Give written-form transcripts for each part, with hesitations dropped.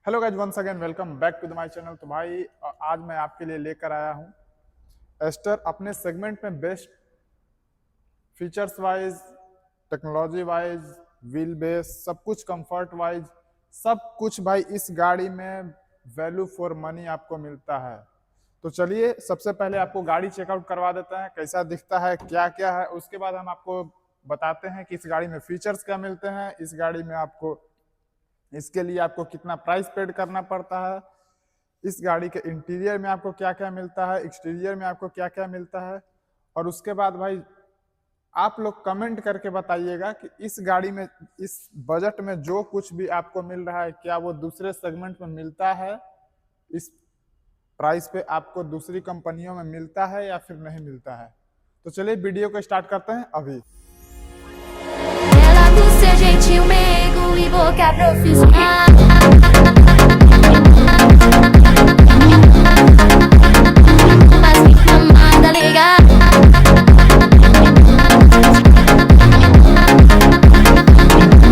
Hello guys, once again welcome back to the my channel. तो भाई आज मैं आपके लिए लेकर आया हूँ एस्टर अपने सेगमेंट में best features wise, technology wise, wheel base, सब कुछ कंफर्ट वाइज, सब कुछ भाई इस गाड़ी में वैल्यू फॉर मनी आपको मिलता है। तो चलिए सबसे पहले आपको गाड़ी चेकआउट करवा देते हैं, कैसा दिखता है, क्या क्या है। उसके बाद हम आपको बताते हैं कि इस गाड़ी में फीचर्स क्या मिलते हैं, इस गाड़ी में आपको इसके लिए आपको कितना प्राइस पेड करना पड़ता है, इस गाड़ी के इंटीरियर में आपको क्या क्या मिलता है, एक्सटीरियर में आपको क्या क्या मिलता है। और उसके बाद भाई आप लोग कमेंट करके बताइएगा कि इस गाड़ी में, इस बजट में जो कुछ भी आपको मिल रहा है, क्या वो दूसरे सेगमेंट में मिलता है, इस प्राइस पे आपको दूसरी कंपनियों में मिलता है या फिर नहीं मिलता है। तो चलिए वीडियो को स्टार्ट करते हैं अभी। Ela com seu jeitinho meigo e boca profissional. Mas que mamada legal.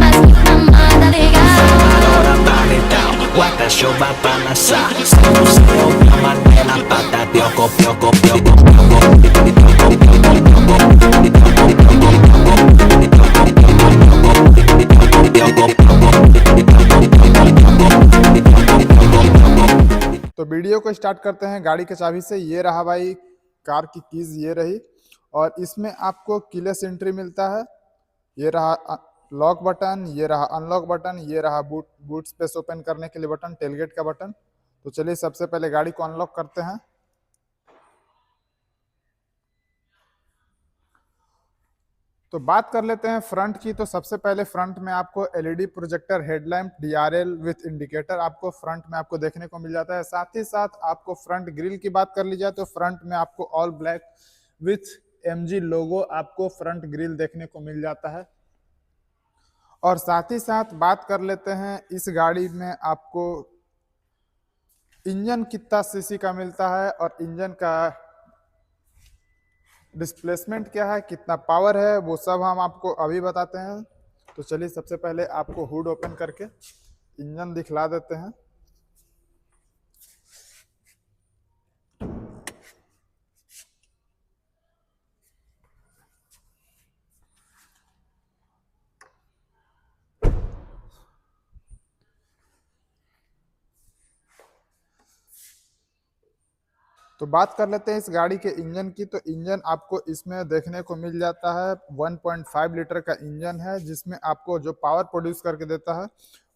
Mas que mamada legal. Ahora vale down, guarda show va pa' lanzar. Solo la manera pata, pioco, pioco, pioco, pioco. तो video को start करते हैं गाड़ी के चाबी से। ये रहा भाई कार की कीज, ये रही। और इसमें आपको कीलेस एंट्री मिलता है। ये रहा लॉक बटन, ये रहा अनलॉक बटन, ये रहा बूट स्पेस ओपन करने के लिए बटन, टेलगेट का बटन। तो चलिए सबसे पहले गाड़ी को अनलॉक करते हैं। तो बात कर लेते हैं फ्रंट की। तो सबसे पहले फ्रंट में आपको LED projector headlamp DRL with indicator आपको फ्रंट में आपको देखने को मिल जाता है। साथ ही साथ आपको फ्रंट ग्रिल की बात कर ली जाए तो फ्रंट में आपको ऑल ब्लैक विथ एमजी लोगो आपको फ्रंट ग्रिल देखने को मिल जाता है। और साथ ही साथ बात कर लेते हैं इस गाड़ी में आपको इंजन कितना सीसी का मिलता है और इंजन का डिस्प्लेसमेंट क्या है, कितना पावर है, वो सब हम आपको अभी बताते हैं। तो चलिए सबसे पहले आपको हुड ओपन करके इंजन दिखला देते हैं। तो बात कर लेते हैं इस गाड़ी के इंजन की। तो इंजन आपको इसमें देखने को मिल जाता है 1.5 लीटर का इंजन है, जिसमें आपको जो पावर प्रोड्यूस करके देता है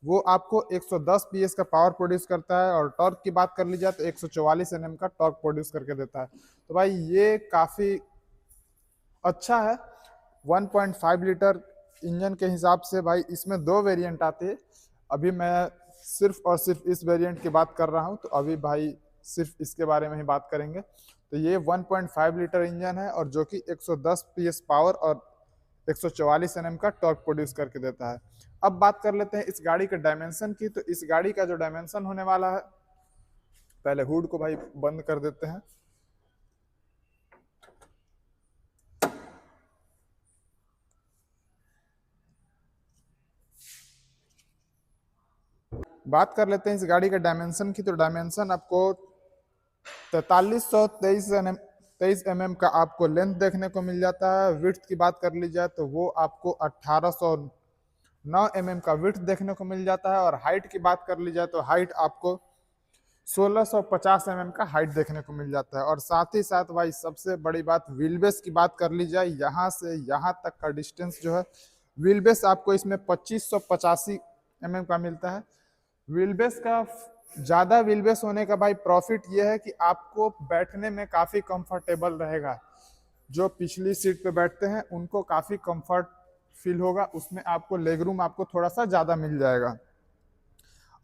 वो आपको 110 पीएस का पावर प्रोड्यूस करता है। और टॉर्क की बात कर ली जाए तो 144 एनएम का टॉर्क प्रोड्यूस करके देता है। तो भाई ये काफी अच्छा है 1.5 लीटर इंजन के हिसाब से। भाई इसमें दो वेरिएंट आते हैं, अभी मैं सिर्फ और सिर्फ इस वेरिएंट की बात कर रहा हूं। तो अभी भाई सिर्फ इसके बारे में ही बात करेंगे। तो ये 1.5 लीटर इंजन है और जो कि 110 पीएस पावर और 144 एनएम का टॉर्क प्रोड्यूस करके देता है। अब बात कर लेते हैं इस गाड़ी के डायमेंशन की। तो इस गाड़ी का जो डायमेंशन होने वाला है, पहले हुड को भाई बंद कर देते हैं। बात कर लेते हैं इस गाड़ी के डायमेंशन की। तो डायमेंशन आपको 4323 एम का आपको लेंथ देखने को मिल जाता है। विड्थ की बात कर ली जाए तो वो आपको 1809 का विड्थ देखने को मिल जाता है। और हाइट की बात कर ली जाए तो हाइट आपको 1650 का हाइट देखने को मिल जाता है। और साथ ही साथ भाई सबसे बड़ी बात, व्हील बेस की बात कर ली जाए, यहाँ से यहाँ तक का डिस्टेंस जो है, व्हील बेस आपको इसमें 2585 का मिलता है। व्हील बेस का ज्यादा व्हील बेस होने का भाई प्रॉफिट ये है कि आपको बैठने में काफी कंफर्टेबल रहेगा। जो पिछली सीट पे बैठते हैं उनको काफी कंफर्ट फील होगा, उसमें आपको लेग रूम आपको थोड़ा सा ज्यादा मिल जाएगा।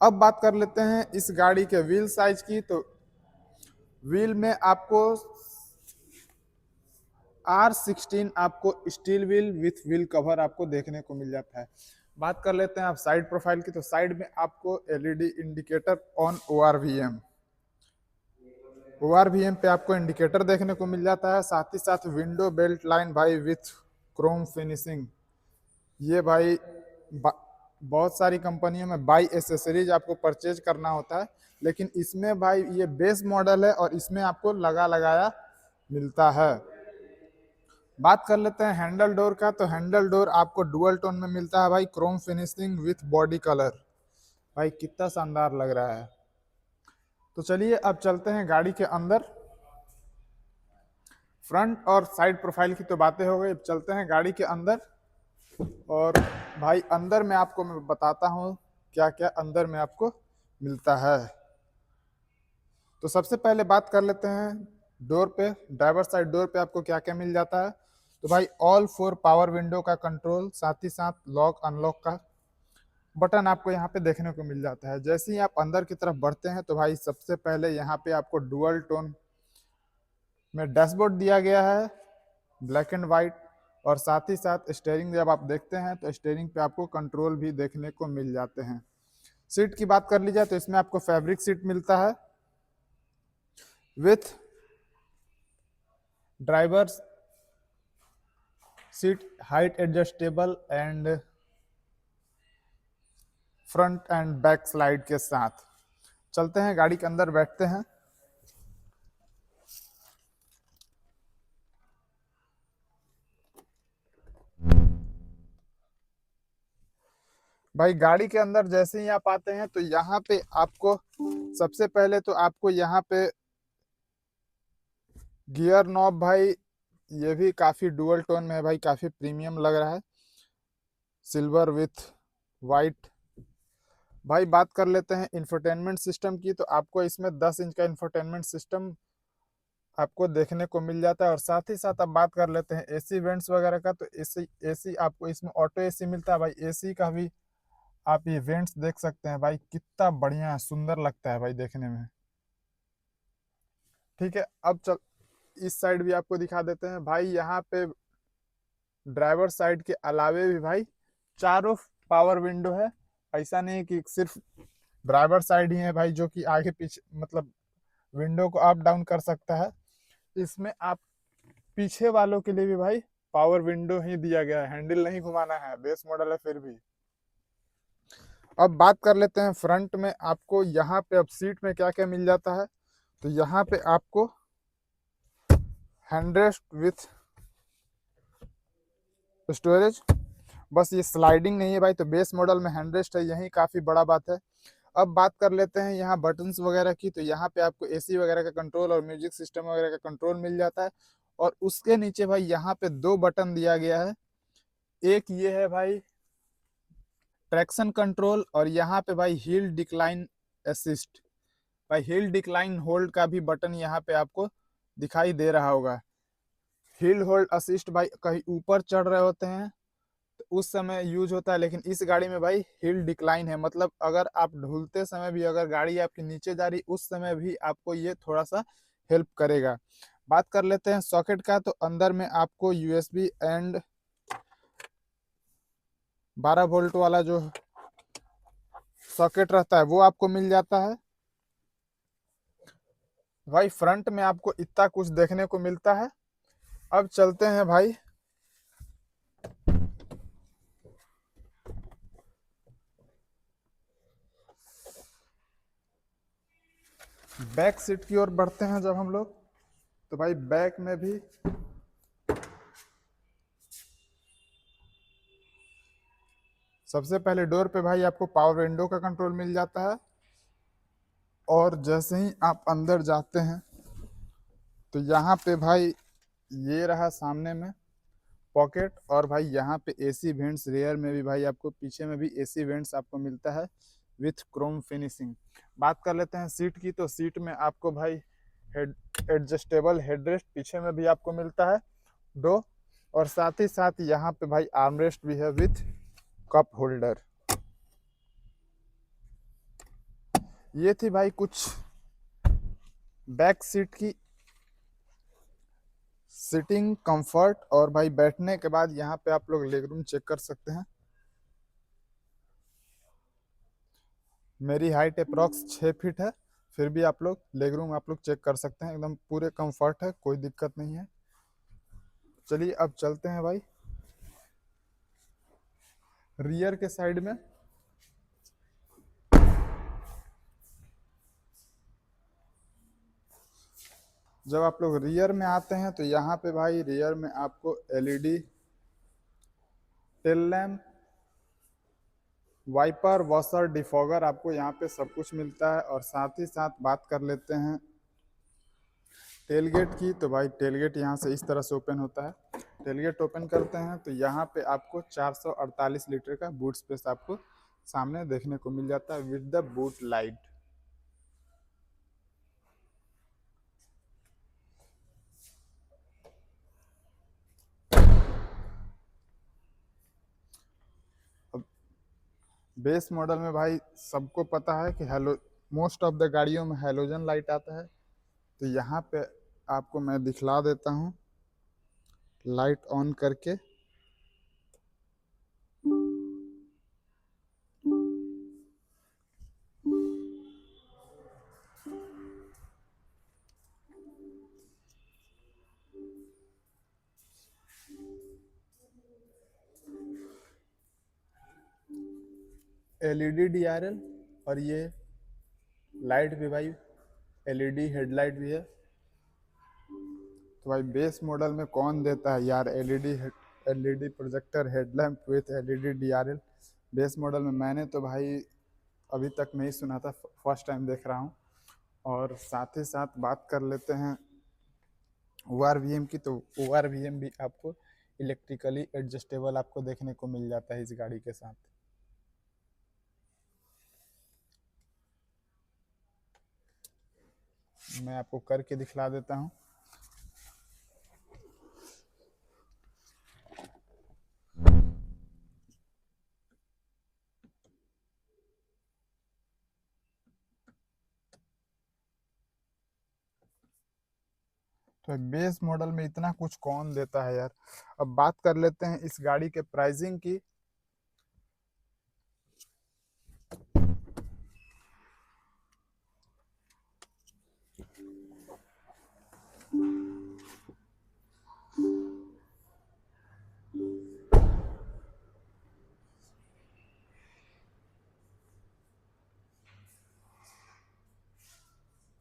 अब बात कर लेते हैं इस गाड़ी के व्हील साइज की। तो व्हील में आपको R16 आपको steel wheel with wheel cover आपको देखने को मिल जाता है। बात कर लेते हैं आप साइड प्रोफाइल की। तो साइड में आपको एलईडी इंडिकेटर ऑन ओआरवीएम पे आपको इंडिकेटर देखने को मिल जाता है। साथ ही साथ विंडो बेल्ट लाइन भाई विथ क्रोम फिनिशिंग, ये भाई बहुत सारी कंपनियों में बाई एसेसरीज आपको परचेज करना होता है, लेकिन इसमें भाई ये बेस मॉडल है और इसमें आपको लगा लगाया मिलता है। बात कर लेते हैं हैंडल डोर का, तो हैंडल डोर आपको डुअल टोन में मिलता है भाई, Chrome finishing with body colour. भाई कितना शानदार लग रहा है। तो चलिए अब चलते हैं गाड़ी के अंदर। फ्रंट और साइड प्रोफाइल की तो बातें हो गई, अब चलते हैं गाड़ी के अंदर। और भाई अंदर में आपको मैं बताता हूँ क्या क्या अंदर में आपको मिलता है। तो सबसे पहले बात कर लेते हैं डोर पे, ड्राइवर साइड डोर पे आपको क्या क्या मिल जाता है। तो भाई ऑल 4 पावर विंडो का कंट्रोल, साथ ही साथ लॉक अनलॉक का बटन आपको यहाँ पे देखने को मिल जाता है। जैसे ही आप अंदर की तरफ बढ़ते हैं तो भाई सबसे पहले यहाँ पे आपको डुअल टोन में डैशबोर्ड दिया गया है, ब्लैक एंड वाइट। और साथ ही साथ स्टीयरिंग जब आप देखते हैं तो स्टीयरिंग पे आपको कंट्रोल भी देखने को मिल जाते हैं। सीट की बात कर ली जाए तो इसमें आपको फैब्रिक सीट मिलता है with driver seat height adjustable and front end back slide के साथ। चलते हैं गाड़ी के अंदर, बैठते हैं। भाई गाड़ी के अंदर जैसे ही आप आते हैं तो यहाँ पे आपको सबसे पहले तो आपको यहाँ पे गियर नॉब, भाई ये भी काफी डुअल टोन में है भाई, काफी प्रीमियम लग रहा है, सिल्वर विथ वाइट। भाई बात कर लेते हैं इंफोटेनमेंट सिस्टम की, तो आपको इसमें 10 इंच का इंफोटेनमेंट सिस्टम आपको देखने को मिल जाता है। और साथ ही साथ अब बात कर लेते हैं एसी वेंट्स वगैरह का, तो एसी एसी आपको इसमें ऑटो एसी मिलता है भाई। एसी का भी आप ये वेंट्स देख सकते हैं भाई, कितना बढ़िया सुंदर लगता है भाई देखने में। ठीक है, अब चल इस साइड भी आपको दिखा देते हैं भाई। यहाँ पे ड्राइवर साइड के अलावे भी भाई चारों पावर विंडो है। ऐसा नहीं कि सिर्फ ड्राइवर साइड ही है भाई जो कि आगे पीछे मतलब विंडो को अप डाउन कर सकता है। इसमें आप पीछे वालों के लिए भी भाई पावर विंडो ही दिया गया है, हैंडल नहीं घुमाना है, बेस मॉडल है फिर भी। अब बात कर लेते हैं फ्रंट में आपको यहाँ पे अब सीट में क्या क्या मिल जाता है। तो यहाँ पे आपको हैंडरेस्ट विथ स्टोरेज, बस ये स्लाइडिंग नहीं है भाई, तो बेस मॉडल में हैंडरेस्ट है, यही काफ़ी बड़ा बात है। अब बात कर लेते हैं यहाँ बटन्स वगैरह की, तो यहाँ पे आपको एसी वगैरह का कंट्रोल और म्यूजिक सिस्टम वगैरह का कंट्रोल मिल जाता है। और उसके नीचे भाई यहाँ पे 2 बटन दिया गया है। एक ये है भाई ट्रैक्शन कंट्रोल, और यहाँ पे भाई हिल डिक्लाइन असिस्ट। भाई हिल डिक्लाइन होल्ड का भी बटन यहाँ पे आपको दिखाई दे रहा होगा। हिल होल्ड असिस्ट भाई कहीं ऊपर चढ़ रहे होते हैं तो उस समय यूज होता है, लेकिन इस गाड़ी में भाई हिल डिक्लाइन है, मतलब अगर आप ढूलते समय भी अगर गाड़ी आपकी नीचे जा रही उस समय भी आपको ये थोड़ा सा हेल्प करेगा। बात कर लेते हैं सॉकेट का, तो अंदर में आपको यूएसबी एंड 12 वोल्ट वाला जो सॉकेट रहता है वो आपको मिल जाता है। भाई फ्रंट में आपको इतना कुछ देखने को मिलता है। अब चलते हैं भाई बैक सीट की ओर बढ़ते हैं जब हम लोग। तो भाई बैक में भी सबसे पहले डोर पे भाई आपको पावर विंडो का कंट्रोल मिल जाता है। और जैसे ही आप अंदर जाते हैं तो यहाँ पे भाई ये रहा सामने में पॉकेट, और भाई यहाँ पे एसी वेंट्स, रेयर में भी भाई आपको पीछे में भी एसी वेंट्स आपको मिलता है विथ क्रोम फिनिशिंग। बात कर लेते हैं सीट की, तो सीट में आपको भाई हेड एडजस्टेबल हेडरेस्ट पीछे में भी आपको मिलता है 2। और साथ ही साथ यहाँ पे भाई आर्मरेस्ट भी है विथ कप होल्डर। ये थी भाई कुछ बैक सीट की सिटिंग कंफर्ट। और भाई बैठने के बाद यहाँ पे आप लोग लेग रूम चेक कर सकते हैं। मेरी हाइट अप्रॉक्स 6 फीट है, फिर भी आप लोग लेग रूम आप लोग चेक कर सकते हैं, एकदम पूरे कंफर्ट है, कोई दिक्कत नहीं है। चलिए अब चलते हैं भाई रियर के साइड में। जब आप लोग रियर में आते हैं तो यहाँ पे भाई रियर में आपको LED tail lamp, wiper, washer, defogger आपको यहाँ पे सब कुछ मिलता है। और साथ ही साथ बात कर लेते हैं टेलगेट की। तो भाई टेलगेट यहाँ से इस तरह से ओपन होता है। टेलगेट ओपन करते हैं तो यहाँ पे आपको 448 लीटर का बूट स्पेस आपको सामने देखने को मिल जाता है with the boot light. Base model में भाई सबको पता है कि हेलो मोस्ट ऑफ द गाड़ियों में हेलोजन लाइट आता है। तो यहाँ पे आपको मैं दिखला देता हूँ लाइट ऑन करके। एलईडी डीआरएल और ये लाइट भी भाई एलईडी हेडलाइट भी है। तो भाई बेस मॉडल में कौन देता है यार LED projector headlamp with LED DRL. Base model में मैंने तो भाई अभी तक नहीं सुना था, फर्स्ट टाइम देख रहा हूँ। और साथ ही साथ बात कर लेते हैं ORVM की। तो ORVM भी आपको इलेक्ट्रिकली एडजस्टेबल आपको देखने को मिल जाता है इस गाड़ी के साथ। मैं आपको करके दिखला देता हूँ। तो बेस मॉडल में इतना कुछ कौन देता है यार। अब बात कर लेते हैं इस गाड़ी के प्राइसिंग की।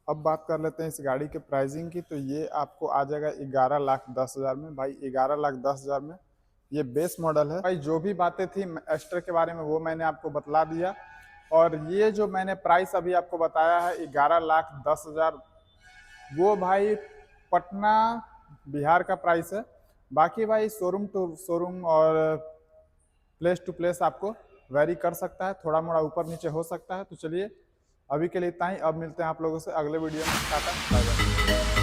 अब बात कर लेते हैं इस गाड़ी के प्राइसिंग की। तो ये आपको आ जाएगा 11,10,000 में। भाई 11,10,000 में ये बेस मॉडल है। भाई जो भी बातें थी एस्टर के बारे में वो मैंने आपको बतला दिया। और ये जो मैंने प्राइस अभी आपको बताया है 11,10,000, वो भाई पटना बिहार का प्राइस है। बाकी भाई शोरूम टू शोरूम और प्लेस टू प्लेस आपको वेरी कर सकता है, थोड़ा मोड़ा ऊपर नीचे हो सकता है। तो चलिए अभी के लिए इतना ही। अब मिलते हैं आप लोगों से अगले वीडियो में। Tata bye bye.